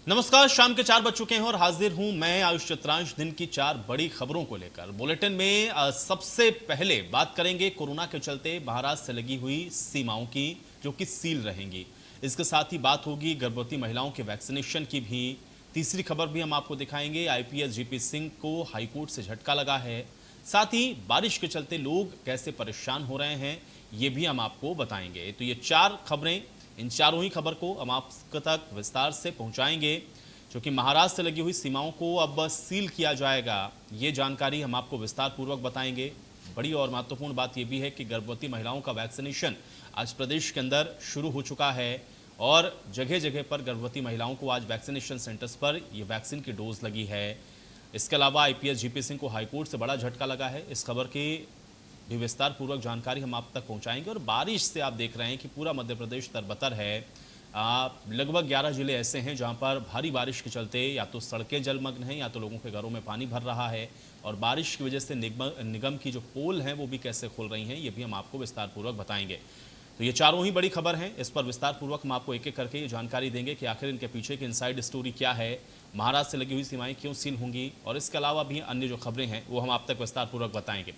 नमस्कार, शाम के 4 बज चुके हैं और हाजिर हूं मैं आयुष चित्रांश दिन की 4 बड़ी खबरों को लेकर। बुलेटिन में सबसे पहले बात करेंगे कोरोना के चलते महाराष्ट्र से लगी हुई सीमाओं की, जो कि सील रहेंगी। इसके साथ ही बात होगी गर्भवती महिलाओं के वैक्सीनेशन की भी। तीसरी खबर भी हम आपको दिखाएंगे, आईपीएस जीपी सिंह को हाईकोर्ट से झटका लगा है। साथ ही बारिश के चलते लोग कैसे परेशान हो रहे हैं, ये भी हम आपको बताएंगे। तो ये 4 खबरें, इन चारों ही खबर को हम आप तक विस्तार से पहुंचाएंगे। क्योंकि महाराष्ट्र से लगी हुई सीमाओं को अब सील किया जाएगा, ये जानकारी हम आपको विस्तार पूर्वक बताएंगे। बड़ी और महत्वपूर्ण बात यह भी है कि गर्भवती महिलाओं का वैक्सीनेशन आज प्रदेश के अंदर शुरू हो चुका है और जगह जगह पर गर्भवती महिलाओं को आज वैक्सीनेशन सेंटर्स पर यह वैक्सीन की डोज लगी है। इसके अलावा आईपीएस जीपी सिंह को हाईकोर्ट से बड़ा झटका लगा है। इस खबर की भी विस्तार पूर्वक जानकारी हम आप तक पहुंचाएंगे। और बारिश से आप देख रहे हैं कि पूरा मध्य प्रदेश तरबतर है। लगभग 11 जिले ऐसे हैं जहां पर भारी बारिश के चलते या तो सड़कें जलमग्न हैं या तो लोगों के घरों में पानी भर रहा है। और बारिश की वजह से निगम की जो पोल हैं वो भी कैसे खुल रही हैं, ये भी हम आपको विस्तार पूर्वक बताएंगे। तो ये चारों ही बड़ी खबर हैं, इस पर विस्तार पूर्वक हम आपको एक एक करके ये जानकारी देंगे कि आखिर इनके पीछे की इनसाइड स्टोरी क्या है, महाराष्ट्र से लगी हुई सीमाएं क्यों सील होंगी, और इसके अलावा भी अन्य जो खबरें हैं वो हम आप तक विस्तार पूर्वक बताएंगे।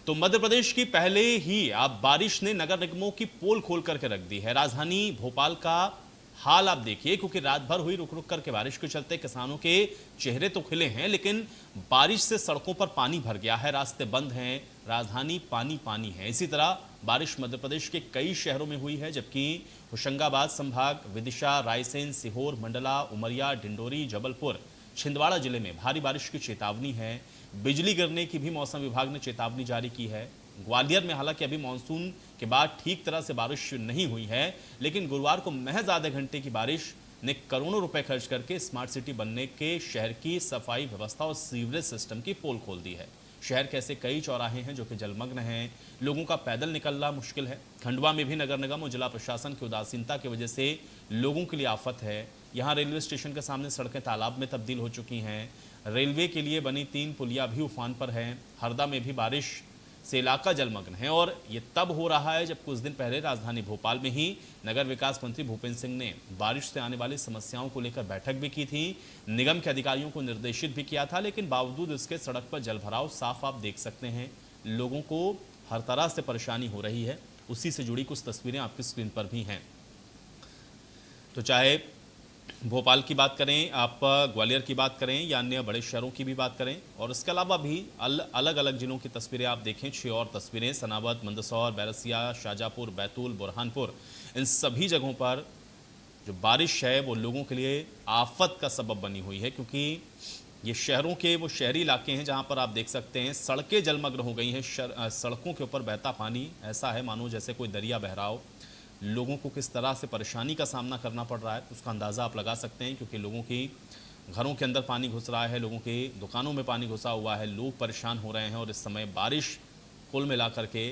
तो मध्य प्रदेश की पहले ही अब बारिश ने नगर निगमों की पोल खोल करके रख दी है। राजधानी भोपाल का हाल आप देखिए, क्योंकि रात भर हुई रुक रुक करके बारिश के चलते किसानों के चेहरे तो खिले हैं, लेकिन बारिश से सड़कों पर पानी भर गया है, रास्ते बंद हैं, राजधानी पानी पानी है। इसी तरह बारिश मध्य प्रदेश के कई शहरों में हुई है, जबकि होशंगाबाद संभाग, विदिशा, रायसेन, सीहोर, मंडला, उमरिया, डिंडोरी, जबलपुर, छिंदवाड़ा जिले में भारी बारिश की चेतावनी है। बिजली गिरने की भी मौसम विभाग ने चेतावनी जारी की है। ग्वालियर में हालांकि अभी मानसून के बाद ठीक तरह से बारिश नहीं हुई है, लेकिन गुरुवार को महज आधे घंटे की बारिश ने करोड़ों रुपए खर्च करके स्मार्ट सिटी बनने के शहर की सफाई व्यवस्था और सीवरेज सिस्टम की पोल खोल दी है। शहर के ऐसे कई चौराहे हैं जो कि जलमग्न हैं, लोगों का पैदल निकलना मुश्किल है। खंडवा में भी नगर निगम और जिला प्रशासन की उदासीनता की वजह से लोगों के लिए आफत है। यहाँ रेलवे स्टेशन के सामने सड़कें तालाब में तब्दील हो चुकी हैं। रेलवे के लिए बनी 3 पुलिया भी उफान पर हैं। हरदा में भी बारिश से इलाका जलमग्न है और ये तब हो रहा है जब कुछ दिन पहले राजधानी भोपाल में ही नगर विकास मंत्री भूपेंद्र सिंह ने बारिश से आने वाली समस्याओं को लेकर बैठक भी की थी, निगम के अधिकारियों को निर्देशित भी किया था। लेकिन बावजूद इसके सड़क पर जलभराव साफ आप देख सकते हैं, लोगों को हर तरह से परेशानी हो रही है। उसी से जुड़ी कुछ तस्वीरें आपकी स्क्रीन पर भी हैं। तो चाहे भोपाल की बात करें, आप ग्वालियर की बात करें या अन्य बड़े शहरों की भी बात करें, और इसके अलावा भी अलग अलग जिलों की तस्वीरें आप देखें। 6 और तस्वीरें सनावद, मंदसौर, बैरसिया, शाजापुर, बैतूल, बुरहानपुर, इन सभी जगहों पर जो बारिश है वो लोगों के लिए आफत का सबब बनी हुई है, क्योंकि ये शहरों के वो शहरी इलाके हैं जहां पर आप देख सकते हैं सड़कें जलमग्न हो गई हैं। सड़कों के ऊपर बहता पानी ऐसा है मानो जैसे कोई दरिया बह रहा हो। लोगों को किस तरह से परेशानी का सामना करना पड़ रहा है उसका अंदाज़ा आप लगा सकते हैं, क्योंकि लोगों की घरों के अंदर पानी घुस रहा है, लोगों की दुकानों में पानी घुसा हुआ है, लोग परेशान हो रहे हैं। और इस समय बारिश कुल मिला करके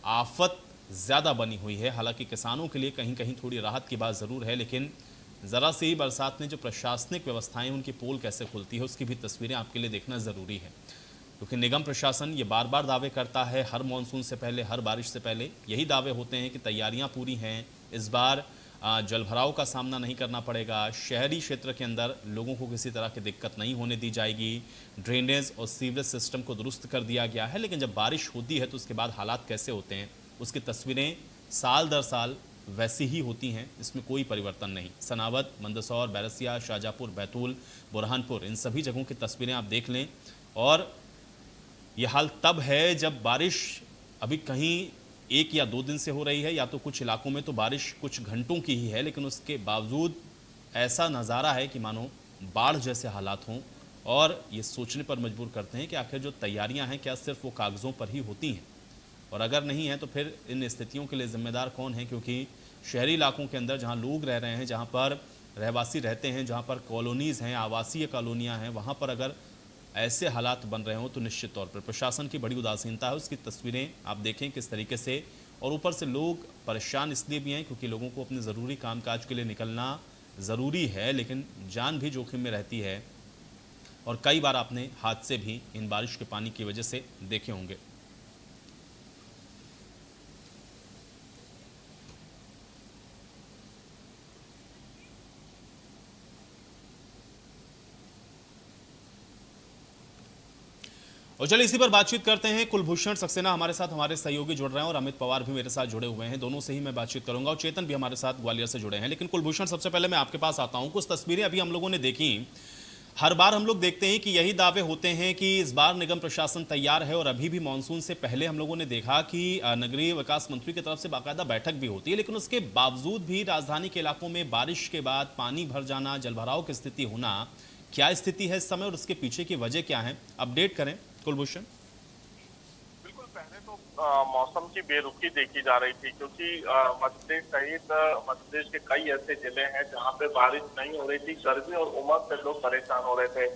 आफत ज़्यादा बनी हुई है। हालांकि किसानों के लिए कहीं कहीं थोड़ी राहत की बात ज़रूर है, लेकिन ज़रा सी ही बरसात में जो प्रशासनिक व्यवस्थाएं उनकी पोल कैसे खुलती है उसकी भी तस्वीरें आपके लिए देखना ज़रूरी है। क्योंकि निगम प्रशासन ये बार बार दावे करता है, हर मानसून से पहले, हर बारिश से पहले यही दावे होते हैं कि तैयारियां पूरी हैं, इस बार जलभराव का सामना नहीं करना पड़ेगा, शहरी क्षेत्र के अंदर लोगों को किसी तरह की दिक्कत नहीं होने दी जाएगी, ड्रेनेज और सीवरेज सिस्टम को दुरुस्त कर दिया गया है। लेकिन जब बारिश होती है तो उसके बाद हालात कैसे होते हैं उसकी तस्वीरें साल दर साल वैसी ही होती हैं, इसमें कोई परिवर्तन नहीं। सनावद, मंदसौर, बैरसिया, शाजापुर, बैतूल, बुरहानपुर, इन सभी जगहों की तस्वीरें आप देख लें। और यह हाल तब है जब बारिश अभी कहीं 1 या 2 दिन से हो रही है, या तो कुछ इलाकों में तो बारिश कुछ घंटों की ही है, लेकिन उसके बावजूद ऐसा नज़ारा है कि मानो बाढ़ जैसे हालात हों। और ये सोचने पर मजबूर करते हैं कि आखिर जो तैयारियां हैं क्या सिर्फ वो कागज़ों पर ही होती हैं, और अगर नहीं है तो फिर इन स्थितियों के लिए जिम्मेदार कौन है। क्योंकि शहरी इलाकों के अंदर जहाँ लोग रह रहे हैं, जहाँ पर रहवासी रहते हैं, जहाँ पर कॉलोनीज़ हैं, आवासीय कॉलोनियाँ हैं, वहाँ पर अगर ऐसे हालात बन रहे हो तो निश्चित तौर पर प्रशासन की बड़ी उदासीनता है। उसकी तस्वीरें आप देखें किस तरीके से, और ऊपर से लोग परेशान इसलिए भी हैं क्योंकि लोगों को अपने ज़रूरी कामकाज के लिए निकलना ज़रूरी है, लेकिन जान भी जोखिम में रहती है। और कई बार आपने हादसे भी इन बारिश के पानी की वजह से देखे होंगे। और चलिए इसी पर बातचीत करते हैं। कुलभूषण सक्सेना हमारे साथ, हमारे सहयोगी जुड़ रहे हैं और अमित पवार भी मेरे साथ जुड़े हुए हैं। दोनों से ही मैं बातचीत करूंगा और चेतन भी हमारे साथ ग्वालियर से जुड़े हैं। लेकिन कुलभूषण, सबसे पहले मैं आपके पास आता हूं। कुछ तस्वीरें अभी हम लोगों ने देखी। हर बार हम लोग देखते हैं कि यही दावे होते हैं कि इस बार निगम प्रशासन तैयार है, और अभी भी मानसून से पहले हम लोगों ने देखा कि नगरीय विकास मंत्री की तरफ से बाकायदा बैठक भी होती है, लेकिन उसके बावजूद भी राजधानी के इलाकों में बारिश के बाद पानी भर जाना, जलभराव की स्थिति होना, क्या स्थिति है इस समय और उसके पीछे की वजह क्या है? अपडेट करें कुलभूषण। बिल्कुल, पहले तो मौसम की बेरुखी देखी जा रही थी, क्योंकि मध्य प्रदेश सहित मध्य प्रदेश के कई ऐसे जिले हैं जहां पे बारिश नहीं हो रही थी। गर्मी और उमस से लोग परेशान हो रहे थे।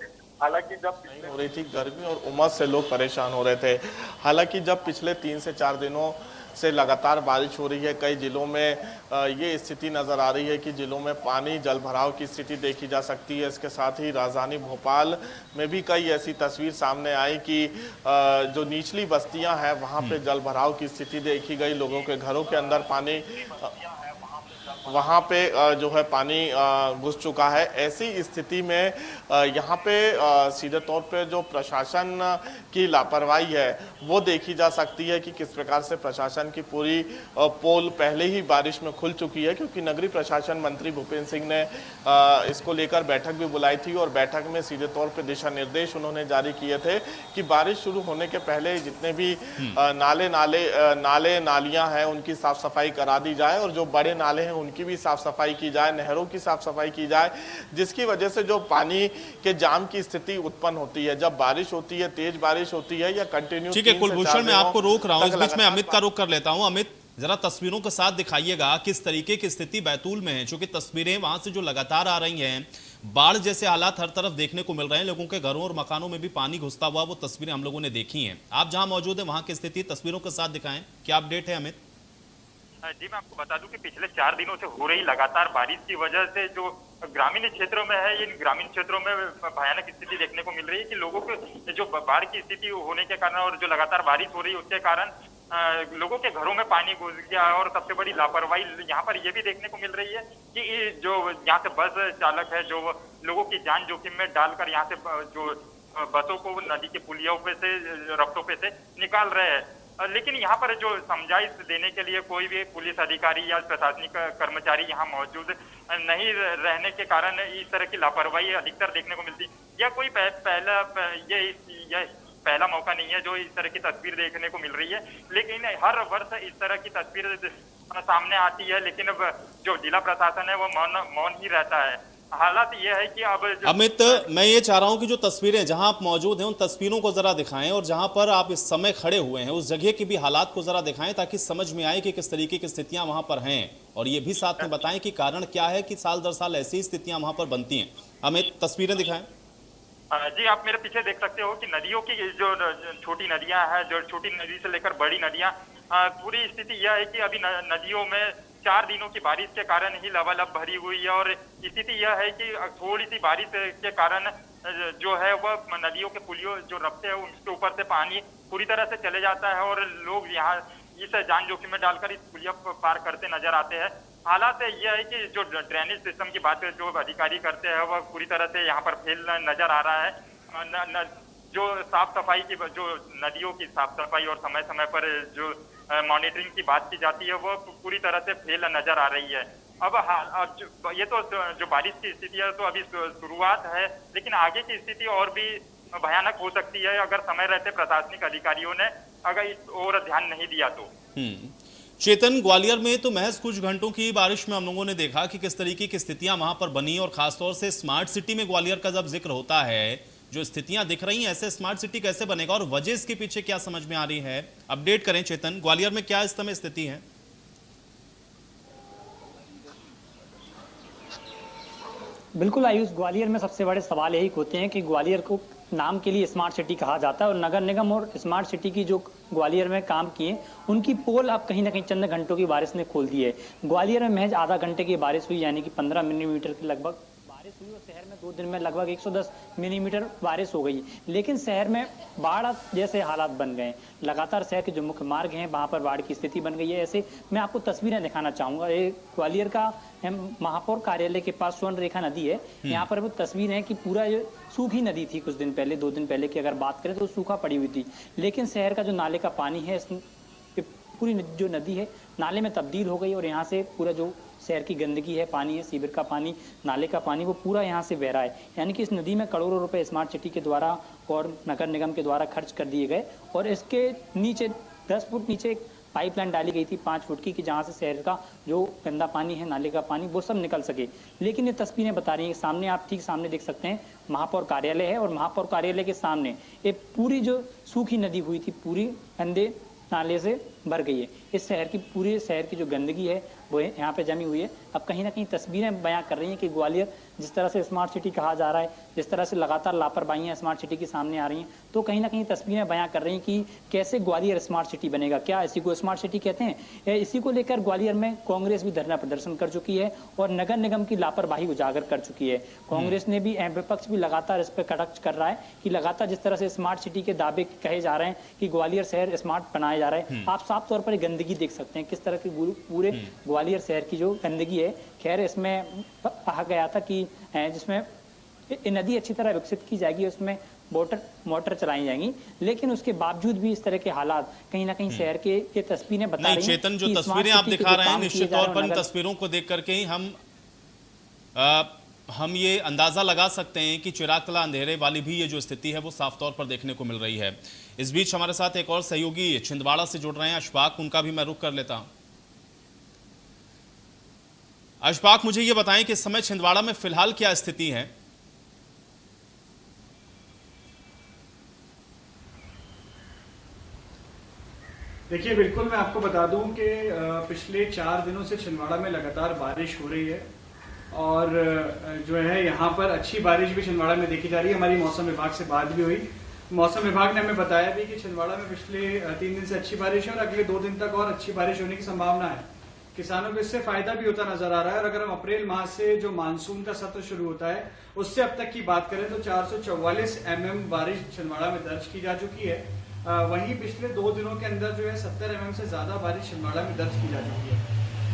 हालांकि जब नहीं हो रही थी गर्मी और उमस से लोग परेशान हो रहे थे। हालांकि जब पिछले 3 से 4 दिनों से लगातार बारिश हो रही है, कई जिलों में ये स्थिति नज़र आ रही है कि जिलों में पानी जल भराव की स्थिति देखी जा सकती है। इसके साथ ही राजधानी भोपाल में भी कई ऐसी तस्वीर सामने आई कि जो निचली बस्तियां हैं वहां पे जल भराव की स्थिति देखी गई। लोगों के घरों के अंदर पानी वहाँ पे जो है पानी घुस चुका है। ऐसी स्थिति में यहाँ पे सीधे तौर पे जो प्रशासन की लापरवाही है वो देखी जा सकती है कि किस प्रकार से प्रशासन की पूरी पोल पहले ही बारिश में खुल चुकी है, क्योंकि नगरीय प्रशासन मंत्री भूपेंद्र सिंह ने इसको लेकर बैठक भी बुलाई थी और बैठक में सीधे तौर पे दिशा निर्देश उन्होंने जारी किए थे कि बारिश शुरू होने के पहले जितने भी नाले नालियाँ हैं उनकी साफ सफाई करा दी जाए, और जो बड़े नाले हैं उनकी भी साफ सफाई की जाए, नहरों की साफ सफाई की जाए, जिसकी वजह से जो पानी के जाम की स्थिति उत्पन्न होती है जब बारिश होती है, तेज बारिश होती है या कंटिन्यू। ठीक है कुलभूषण, मैं आपको रोक रहा हूं, इस बीच में अमित का रुख कर लेता हूं। अमित, जरा तस्वीरों के साथ दिखाइएगा किस तरीके की स्थिति बैतूल में है, क्योंकि तस्वीरें वहां से जो लगातार आ रही हैं, बाढ़ जैसे हालात हर तरफ देखने को मिल रहे हैं। लोगों के घरों और मकानों में भी पानी घुसता हुआ वो तस्वीरें हम लोगों ने देखी हैं। आप जहां मौजूद है वहां की स्थिति तस्वीरों के साथ दिखाएं, क्या अपडेट है अमित? जी, मैं आपको बता दूं कि पिछले 4 दिनों से हो रही लगातार बारिश की वजह से जो ग्रामीण क्षेत्रों में है, इन ग्रामीण क्षेत्रों में भयानक स्थिति देखने को मिल रही है कि लोगों के जो बाढ़ की स्थिति होने के कारण और जो लगातार बारिश हो रही है उसके कारण लोगों के घरों में पानी घुस गया। और सबसे बड़ी लापरवाही यहाँ पर यह भी देखने को मिल रही है कि जो यहाँ से बस चालक है जो लोगों की जान जोखिम में डालकर यहाँ से जो बसों को नदी के पुलियों पे से रफ्तों पे से निकाल रहे हैं, लेकिन यहाँ पर जो समझाइश देने के लिए कोई भी पुलिस अधिकारी या प्रशासनिक कर्मचारी यहाँ मौजूद नहीं रहने के कारण इस तरह की लापरवाही अधिकतर देखने को मिलती है। यह कोई पहला मौका नहीं है जो इस तरह की तस्वीर देखने को मिल रही है, लेकिन हर वर्ष इस तरह की तस्वीर सामने आती है, लेकिन अब जो जिला प्रशासन है वो मौन ही रहता है। हालात ये है कि अब अमित, मैं ये चाह रहा हूं कि जो तस्वीरें जहां आप मौजूद हैं उन तस्वीरों को जरा दिखाएं, और जहां पर आप इस समय खड़े हुए हैं उस जगह की भी हालात को जरा दिखाएं, ताकि समझ में आए कि किस तरीके की स्थितियां वहां पर हैं, और ये भी साथ में बताएं कि कारण क्या है कि साल दर साल ऐसी स्थितियां वहां पर बनती हैं। अमित, तस्वीरें दिखाएं। जी, आप मेरे पीछे देख सकते हो कि नदियों की जो छोटी नदियां हैं, जो छोटी नदी से लेकर बड़ी नदियां, पूरी स्थिति यह है कि अभी नदियों में 4 दिनों की बारिश के कारण ही लबालब भरी हुई है। और स्थिति यह है कि थोड़ी सी बारिश के कारण जो है वह नदियों के पुलियों जो रफ्ते हैं उसके ऊपर से पानी पूरी तरह से चले जाता है और लोग यहाँ इस जान जोखिम में डालकर इस पुलिया पार करते नजर आते हैं। हालात यह है कि जो ड्रेनेज सिस्टम की बात जो अधिकारी करते हैं वह पूरी तरह से यहाँ पर फेल नजर आ रहा है। जो साफ सफाई की, जो नदियों की साफ सफाई और समय समय पर जो मॉनिटरिंग की बात की जाती है वो पूरी तरह से फेल नजर आ रही है। अब ये तो जो बारिश की स्थिति है तो अभी शुरुआत है, लेकिन आगे की स्थिति और भी भयानक हो सकती है अगर समय रहते प्रशासनिक अधिकारियों ने अगर इस ओर ध्यान नहीं दिया तो। चेतन, ग्वालियर में तो महज कुछ घंटों की बारिश में हम लोगों ने देखा कि किस तरीके की स्थितियां वहां पर बनी, और खासतौर से स्मार्ट सिटी में ग्वालियर का जब जिक्र होता है, जो स्थितियां दिख रही हैं, ऐसे स्मार्ट सिटी कैसे बनेगा और वजह इसके पीछे क्या समझ में आ रही है? अपडेट करें चेतन, ग्वालियर में क्या इस समय स्थिति है? बिल्कुल आयुष, ग्वालियर में सबसे बड़े सवाल यही होते हैं कि ग्वालियर को नाम के लिए स्मार्ट सिटी कहा जाता है और नगर निगम और स्मार्ट सिटी की जो ग्वालियर में काम किए उनकी पोल अब कहीं ना कहीं चंद घंटों की बारिश ने खोल दी है। ग्वालियर में महज आधा घंटे की बारिश हुई, यानी कि 15 मिलीमीटर के लगभग बारिश बारिश हुई और शहर में 2 दिन में लगभग 110 मिलीमीटर बारिश हो गई, लेकिन शहर में बाढ़ जैसे हालात बन गए। लगातार शहर के जो मुख्य मार्ग हैं वहाँ पर बाढ़ की स्थिति बन गई है। ऐसे मैं आपको तस्वीरें दिखाना चाहूँगा। ये ग्वालियर का महापौर कार्यालय के पास स्वर्ण रेखा नदी है। यहाँ पर वो तस्वीर है कि पूरा ये सूखी नदी थी कुछ दिन पहले, 2 दिन पहले की अगर बात करें तो सूखा पड़ी हुई थी, लेकिन शहर का जो नाले का पानी है, पूरी जो नदी है नाले में तब्दील हो गई और यहाँ से पूरा जो शहर की गंदगी है, पानी है, सीवर का पानी, नाले का पानी, वो पूरा यहाँ से बह रहा है। यानी कि इस नदी में करोड़ों रुपए स्मार्ट सिटी के द्वारा और नगर निगम के द्वारा खर्च कर दिए गए और इसके नीचे 10 फुट नीचे एक पाइपलाइन डाली गई थी 5 फुट की, कि जहाँ से शहर का जो गंदा पानी है, नाले का पानी, वो सब निकल सके। लेकिन ये तस्वीरें बता रही हैं, सामने आप ठीक सामने देख सकते हैं महापौर कार्यालय है और महापौर कार्यालय के सामने ये पूरी जो सूखी नदी हुई थी पूरी गंदे नाले से भर गई है। इस शहर की पूरे शहर की जो गंदगी है वो यहाँ पे जमी हुई है। अब कहीं ना कहीं तस्वीरें बयां कर रही हैं कि ग्वालियर जिस तरह से स्मार्ट सिटी कहा जा रहा है, जिस तरह से लगातार लापरवाहियां स्मार्ट सिटी के सामने आ रही हैं, तो कहीं ना कहीं तस्वीरें बयां कर रही हैं कि कैसे ग्वालियर स्मार्ट सिटी बनेगा, क्या इसी को स्मार्ट सिटी कहते हैं। इसी को लेकर ग्वालियर में कांग्रेस भी धरना प्रदर्शन कर चुकी है और नगर निगम की लापरवाही उजागर कर चुकी है। कांग्रेस ने भी, विपक्ष भी लगातार इस पर कटाक्ष कर रहा है कि लगातार जिस तरह से स्मार्ट सिटी के दावे कहे जा रहे हैं कि ग्वालियर शहर स्मार्ट बनाया जा रहा है, आप साफ तौर पर गंदगी देख सकते हैं किस तरह की पूरे ग्वालियर शहर की जो गंदगी है। खैर इसमें कहा गया था कि जिसमें नदी अच्छी तरह विकसित की जाएगी, उसमें मोटर चलाई जाएंगी, लेकिन उसके बावजूद भी इस तरह के हालात कहीं ना कहीं शहर के ये तस्वीरें बता रही हैं। चेतन, जो तस्वीरें आप दिखा रहे हैं, निश्चित तौर पर इन तस्वीरों को देख करके ही हम ये अंदाजा लगा सकते हैं कि चिराग तला अंधेरे वाली भी ये जो स्थिति है वो साफ तौर पर देखने को मिल रही है। इस बीच हमारे साथ एक और सहयोगी छिंदवाड़ा से जुड़ रहे हैं, अशफाक, उनका भी मैं रुख कर लेता हूं। अशफाक, मुझे ये बताएं कि इस समय छिंदवाड़ा में फिलहाल क्या स्थिति है? देखिए, बिल्कुल मैं आपको बता दूं कि पिछले 4 दिनों से छिंदवाड़ा में लगातार बारिश हो रही है और जो है यहाँ पर अच्छी बारिश भी छिंदवाड़ा में देखी जा रही है। हमारी मौसम विभाग से बात भी हुई, मौसम विभाग ने हमें बताया भी कि छिंदवाड़ा में पिछले 3 दिन से अच्छी बारिश है और अगले 2 दिन तक और अच्छी बारिश होने की संभावना है। किसानों को इससे फायदा भी होता नजर आ रहा है और अगर हम अप्रैल माह से जो मानसून का सत्र शुरू होता है उससे अब तक की बात करें तो 444 mm बारिश छिंदवाड़ा में दर्ज की जा चुकी है। वहीं पिछले 2 दिनों के अंदर जो है 70 mm से ज्यादा बारिश छिंदवाड़ा में दर्ज की जा चुकी है।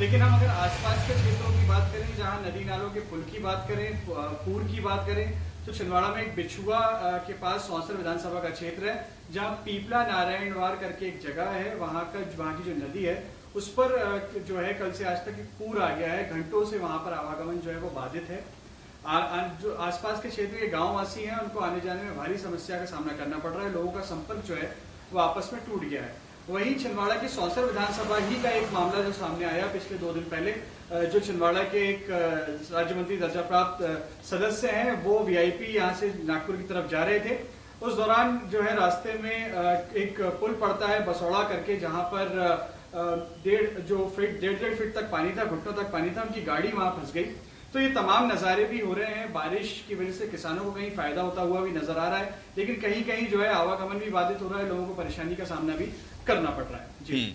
लेकिन हम अगर आसपास के क्षेत्रों की बात करें, जहां नदी नालों के पुल की बात करें, पूर की बात करें, तो छिंदवाड़ा में एक बिछुआ के पास सौंसर विधानसभा का क्षेत्र है, जहां पीपला नारायणवार करके एक जगह है, वहां की जो नदी है उस पर जो है कल से आज तक एक पूर आ गया है। घंटों से वहां पर आवागमन जो है वो बाधित है। जो आसपास के क्षेत्र के गांववासी हैं उनको आने जाने में भारी समस्या का सामना करना पड़ रहा है। लोगों का संपर्क जो है वो आपस में टूट गया है। वहीं छिंदवाड़ा की सौंसर विधानसभा ही का एक मामला जो सामने आया पिछले 2 दिन पहले, जो छिंदवाड़ा के एक राज्य मंत्री दर्जा प्राप्त सदस्य हैं, वो VIP यहाँ से नागपुर की तरफ जा रहे थे। उस दौरान जो है रास्ते में एक पुल पड़ता है बसौड़ा करके, जहाँ पर 1.5 फीट तक पानी था, घुटनों तक पानी था, उनकी गाड़ी वहां फंस गई। तो ये तमाम नज़ारे भी हो रहे हैं। बारिश की वजह से किसानों को कहीं फायदा होता हुआ भी नजर आ रहा है, लेकिन कहीं कहीं जो है आवागमन भी बाधित हो रहा है, लोगों को परेशानी का सामना भी करना पड़ रहा है। जी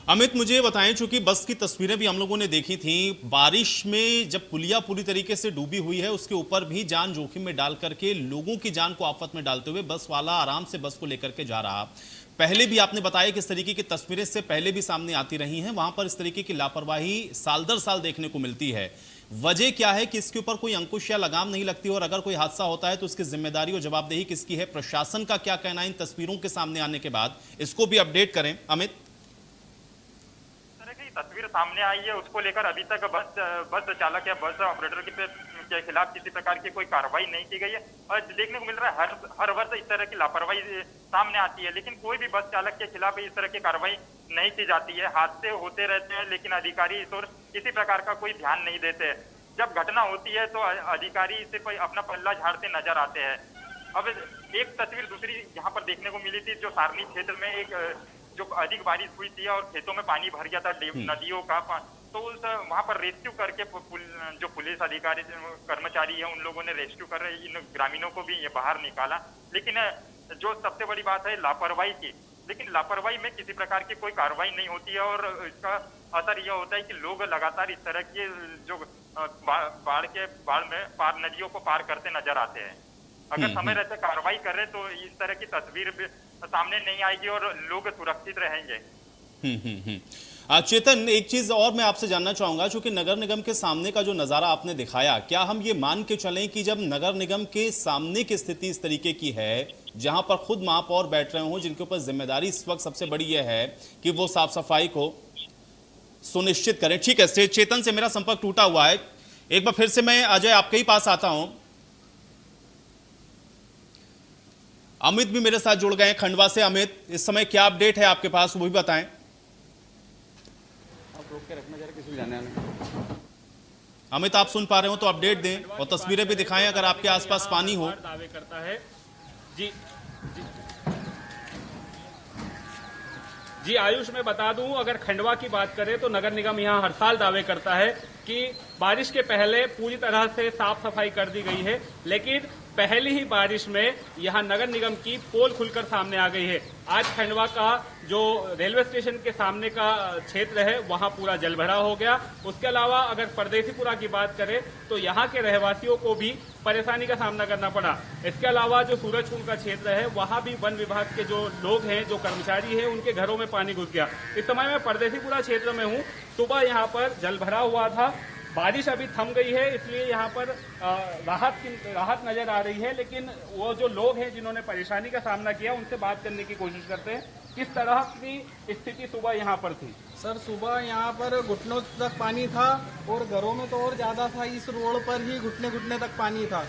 अमित, मुझे ये बताएं, चूंकि बस की तस्वीरें भी हम लोगों ने देखी थी, बारिश में जब पुलिया पूरी तरीके से डूबी हुई है उसके ऊपर भी जान जोखिम में डाल करके, लोगों की जान को आफत में डालते हुए बस वाला आराम से बस को लेकर के जा रहा। पहले भी आपने बताया कि इस तरीके की तस्वीरें से पहले भी सामने आती रही हैं, वहां पर इस तरीके की लापरवाही साल दर साल देखने को मिलती है। वजह क्या है कि इसके ऊपर कोई अंकुश या लगाम नहीं लगती, और अगर कोई हादसा होता है तो उसकी जिम्मेदारी और जवाबदेही किसकी है? प्रशासन का क्या कहना है इन तस्वीरों के सामने आने के बाद? इसको भी अपडेट करें अमित। तस्वीर सामने आई है उसको लेकर अभी तक बस चालक या बस ऑपरेटर के खिलाफ किसी प्रकार की कोई कार्रवाई नहीं की गई है। और देखने को मिल रहा है हर वर्ष इस तरह की लापरवाही सामने आती है, लेकिन कोई भी बस चालक के खिलाफ इस तरह की कार्रवाई नहीं की जाती है। हादसे होते रहते हैं लेकिन अधिकारी इस ओर किसी प्रकार का कोई ध्यान नहीं देते। जब घटना होती है तो अधिकारी इसे कोई अपना पल्ला झाड़ते नजर आते हैं। अब एक तस्वीर दूसरी यहाँ पर देखने को मिली थी, जो सारनी क्षेत्र में एक जो अधिक बारिश हुई थी और खेतों में पानी भर गया था नदियों का, तो उस वहां पर रेस्क्यू करके जो पुलिस अधिकारी कर्मचारी है उन लोगों ने रेस्क्यू कर इन ग्रामीणों को भी ये बाहर निकाला। लेकिन जो सबसे बड़ी बात है लापरवाही की, लेकिन लापरवाही में किसी प्रकार की कोई कार्रवाई नहीं होती है और इसका असर यह होता है कि लोग लगातार इस तरह के जो बाढ़ में पार नदियों को पार करते नजर आते हैं। अगर समय रहते कार्रवाई करें तो इस तरह की तस्वीर भी सामने नहीं आएगी और लोग सुरक्षित रहेंगे। चेतन, एक चीज और मैं आपसे जानना चाहूंगा, चूंकि नगर निगम के सामने का जो नजारा आपने दिखाया, क्या हम ये मान के चलें कि जब नगर निगम के सामने की स्थिति इस तरीके की है, जहां पर खुद महापौर बैठ रहे हों, जिनके ऊपर जिम्मेदारी इस वक्त सबसे बड़ी यह है कि वो साफ सफाई को सुनिश्चित करें। ठीक है, चेतन से मेरा संपर्क टूटा हुआ है, एक बार फिर से मैं अजय आपके ही पास आता हूं। अमित भी मेरे साथ जुड़ गए हैं खंडवा से। अमित, इस समय क्या अपडेट है आपके पास, वो भी बताएं। रोक के रखना जरा, किसी को जाने आने। अमित, आप सुन पा रहे हो तो अपडेट दें और तस्वीरें भी दिखाएं अगर आपके आसपास पानी हो। दावे करता है जी जी आयुष, मैं बता दूं, अगर खंडवा की बात करें तो नगर निगम यहां हर साल दावे करता है कि बारिश के पहले पूरी तरह से साफ सफाई कर दी गई है, लेकिन पहली ही बारिश में यहां नगर निगम की पोल खुलकर सामने आ गई है। आज खंडवा का जो रेलवे स्टेशन के सामने का क्षेत्र है वहां पूरा जल भरा हो गया। उसके अलावा अगर परदेसीपुरा की बात करें तो यहां के रहवासियों को भी परेशानी का सामना करना पड़ा। इसके अलावा जो सूरजकुंड का क्षेत्र है वहां भी वन विभाग के जो लोग हैं, जो कर्मचारी हैं, उनके घरों में पानी घुस गया। इस समय मैं परदेसीपुरा क्षेत्र में हूं। सुबह यहां पर जल भरा हुआ था, बारिश अभी थम गई है, इसलिए यहाँ पर राहत नजर आ रही है। लेकिन वो जो लोग हैं जिन्होंने परेशानी का सामना किया, उनसे बात करने की कोशिश करते हैं। किस तरह की स्थिति सुबह यहाँ पर थी? सर, सुबह यहाँ पर घुटनों तक पानी था और घरों में तो और ज्यादा था। इस रोड पर ही घुटने घुटने तक पानी था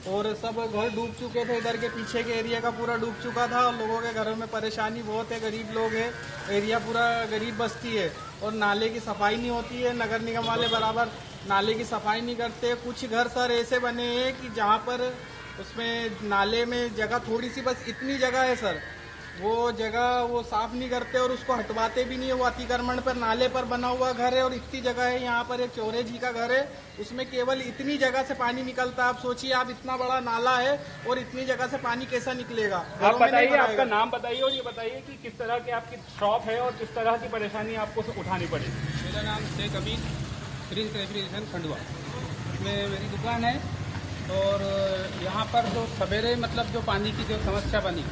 और सब घर डूब चुके थे। इधर के पीछे के एरिया का पूरा डूब चुका था और लोगों के घरों में परेशानी बहुत है। गरीब लोग हैं, एरिया पूरा गरीब बस्ती है और नाले की सफाई नहीं होती है। नगर निगम वाले बराबर नाले की सफाई नहीं करते। कुछ घर सर ऐसे बने हैं कि जहाँ पर उसमें नाले में जगह थोड़ी सी, बस इतनी जगह है सर, वो जगह वो साफ नहीं करते और उसको हटवाते भी नहीं है। वो अतिक्रमण पर नाले पर बना हुआ घर है और इतनी जगह है। यहाँ पर एक चौरे जी का घर है, उसमें केवल इतनी जगह से पानी निकलता है। आप सोचिए, आप इतना बड़ा नाला है और इतनी जगह से पानी कैसा निकलेगा? आप बताइए, आपका नाम बताइए और ये बताइए कि किस तरह की आपकी शॉप है और किस तरह की परेशानी आपको उठानी पड़ी। मेरा नाम शेख अमीन, फ्रिज रेफ्रिजरेशन खंडवा में मेरी दुकान है। और यहाँ पर जो सवेरे मतलब जो पानी की जो समस्या बनी,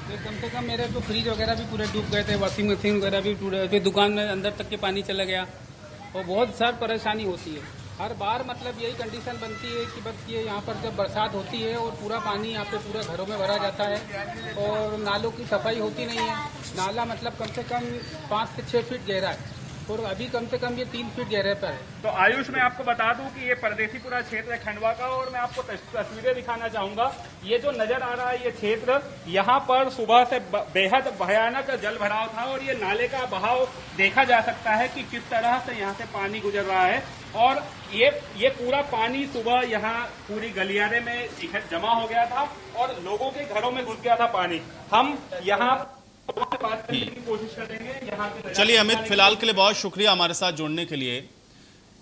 तो कम से कम मेरे तो फ्रिज वगैरह भी पूरे डूब गए थे, वॉशिंग मशीन वगैरह भी टूटे, फिर दुकान में अंदर तक के पानी चला गया और बहुत सारी परेशानी होती है। हर बार मतलब यही कंडीशन बनती है कि बस ये यहाँ पर जब बरसात होती है और पूरा पानी यहाँ पे पूरे घरों में भरा जाता है और नालों की सफाई होती नहीं है। नाला मतलब कम से कम 5 से 6 फीट गहरा है और अभी कम से कम ये 3 फीट गहरे पर है। तो आयुष, मैं आपको बता दूं कि ये परदेसीपुरा क्षेत्र है खंडवा का और मैं आपको तस्वीरें दिखाना चाहूंगा। ये जो नजर आ रहा है ये क्षेत्र, यहाँ पर सुबह से बेहद भयानक जल भराव था और ये नाले का बहाव देखा जा सकता है कि किस तरह से यहाँ से पानी गुजर रहा है। और ये पूरा पानी सुबह यहाँ पूरी गलियारे में जमा हो गया था और लोगों के घरों में घुस गया था पानी। हम यहाँ बात करने की कोशिश करेंगे। चलिए अमित, फिलहाल के लिए बहुत शुक्रिया हमारे साथ जुड़ने के लिए।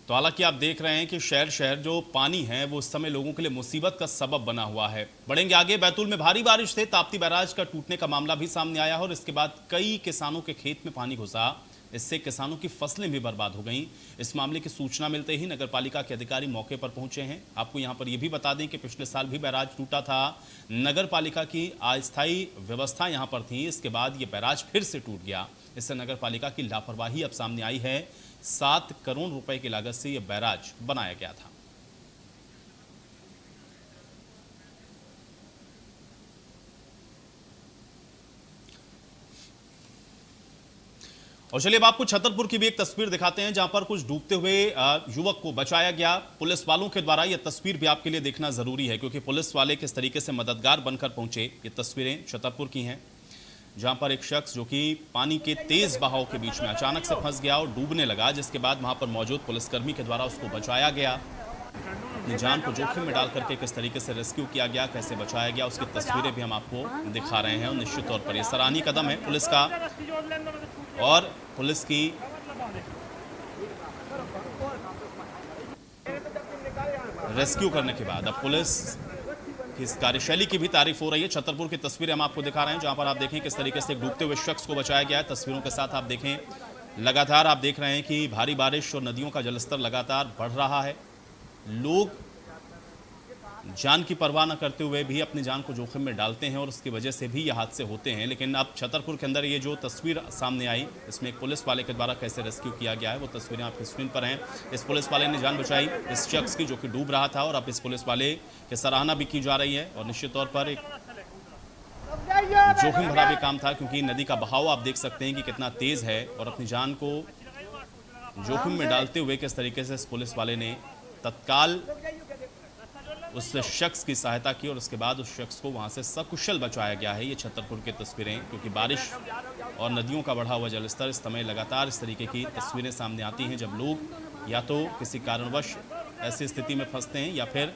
तो हालांकि आप देख रहे हैं कि शहर शहर जो पानी है वो इस समय लोगों के लिए मुसीबत का सबब बना हुआ है। बढ़ेंगे आगे। बैतूल में भारी बारिश से ताप्ती बैराज का टूटने का मामला भी सामने आया है और इसके बाद कई किसानों के खेत में पानी घुसा। इससे किसानों की फसलें भी बर्बाद हो गईं। इस मामले की सूचना मिलते ही नगरपालिका के अधिकारी मौके पर पहुंचे हैं। आपको यहां पर यह भी बता दें कि पिछले साल भी बैराज टूटा था। नगरपालिका की अस्थायी व्यवस्था यहां पर थी, इसके बाद ये बैराज फिर से टूट गया। इससे नगरपालिका की लापरवाही अब सामने आई है। 7 करोड़ रुपए की लागत से यह बैराज बनाया गया था। और चलिए अब आपको छतरपुर की भी एक तस्वीर दिखाते हैं जहां पर कुछ डूबते हुए युवक को बचाया गया पुलिस वालों के द्वारा। यह तस्वीर भी आपके लिए देखना जरूरी है क्योंकि पुलिस वाले किस तरीके से मददगार बनकर पहुंचे। ये तस्वीरें छतरपुर की हैं जहां पर एक शख्स जो कि पानी के तेज बहाव के बीच में अचानक से फंस गया और डूबने लगा, जिसके बाद वहां पर मौजूद पुलिसकर्मी के द्वारा उसको बचाया गया। अपनी जान को जोखिम में डाल करके किस तरीके से रेस्क्यू किया गया, कैसे बचाया गया, उसकी तस्वीरें भी हम आपको दिखा रहे हैं। और निश्चित तौर पर यह सराहनीय कदम है पुलिस का और पुलिस की रेस्क्यू करने के बाद अब पुलिस की इस कार्यशैली की भी तारीफ हो रही है। छतरपुर की तस्वीरें हम आपको दिखा रहे हैं जहां पर आप देखें किस तरीके से डूबते हुए शख्स को बचाया गया है। तस्वीरों के साथ आप देखें लगातार आप देख रहे हैं कि भारी बारिश और नदियों का जलस्तर लगातार बढ़ रहा है। लोग जान की परवाह न करते हुए भी अपनी जान को जोखिम में डालते हैं और उसकी वजह से भी ये हादसे होते हैं। लेकिन अब छतरपुर के अंदर ये जो तस्वीर सामने आई, इसमें एक पुलिस वाले के द्वारा कैसे रेस्क्यू किया गया है, वो तस्वीरें आपकी स्क्रीन पर हैं। इस पुलिस वाले ने जान बचाई इस शख्स की जो कि डूब रहा था, और अब इस पुलिस वाले की सराहना भी की जा रही है। और निश्चित तौर पर एक जोखिम भरा भी काम था, क्योंकि नदी का बहाव आप देख सकते हैं कि कितना तेज है, और अपनी जान को जोखिम में डालते हुए किस तरीके से इस पुलिस वाले ने तत्काल उस शख्स की सहायता की और उसके बाद उस शख्स को वहां से सकुशल बचाया गया है। ये छतरपुर की तस्वीरें, क्योंकि बारिश और नदियों का बढ़ा हुआ जलस्तर, इस समय लगातार इस तरीके की तस्वीरें सामने आती हैं जब लोग या तो किसी कारणवश ऐसी स्थिति में फंसते हैं, या फिर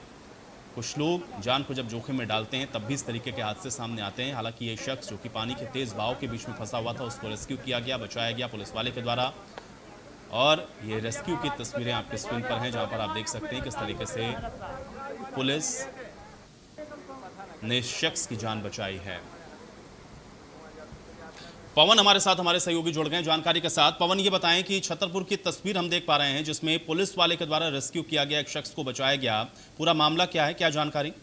कुछ लोग जान को जब जोखिम में डालते हैं तब भी इस तरीके के हादसे सामने आते हैं। हालांकि ये शख्स जो कि पानी के तेज बहाव के बीच में फंसा हुआ था, उसको रेस्क्यू किया गया, बचाया गया पुलिस वाले के द्वारा। और ये रेस्क्यू की तस्वीरें आपके स्क्रीन पर हैं, जहां पर आप देख सकते हैं किस तरीके से पुलिस ने इस शख्स की जान बचाई है। पवन हमारे साथ, हमारे सहयोगी जुड़ गए जानकारी के साथ। पवन, ये बताएं कि छतरपुर की तस्वीर हम देख पा रहे हैं जिसमें पुलिस वाले के द्वारा रेस्क्यू किया गया, एक शख्स को बचाया गया, पूरा मामला क्या है, क्या जानकारी?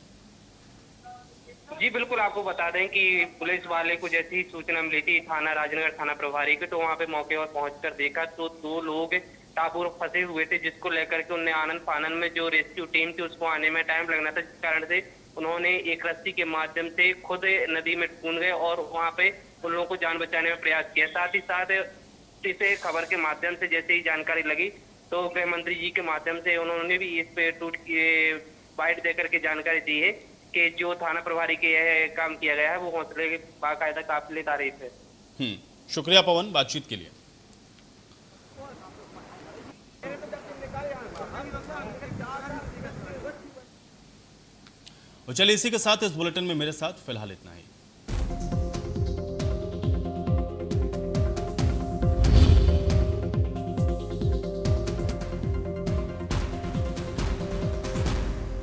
जी बिल्कुल, आपको बता दें कि पुलिस वाले को जैसी ही सूचना मिली थी थाना राजनगर थाना प्रभारी के, तो वहां पे मौके पर पहुंचकर देखा तो 2 लोग टापू फंसे हुए थे, जिसको लेकर के उन्हें आनंद फानन में जो रेस्क्यू टीम थी उसको आने में टाइम लगना था, जिस कारण से उन्होंने एक रस्सी के माध्यम से खुद नदी में कूद गए और वहां पे उन लोगों को जान बचाने में प्रयास किया। साथ ही साथ इसे खबर के माध्यम से जैसे ही जानकारी लगी तो गृह मंत्री जी के माध्यम से उन्होंने भी इस पे टूट के बाइट देकर के जानकारी दी है कि जो थाना प्रभारी के यह काम किया गया है वो हौसले के बाकायदा काबिल तारीफ है। शुक्रिया पवन बातचीत के लिए। और चलिए इसी के साथ इस बुलेटिन में मेरे साथ फिलहाल इतना ही।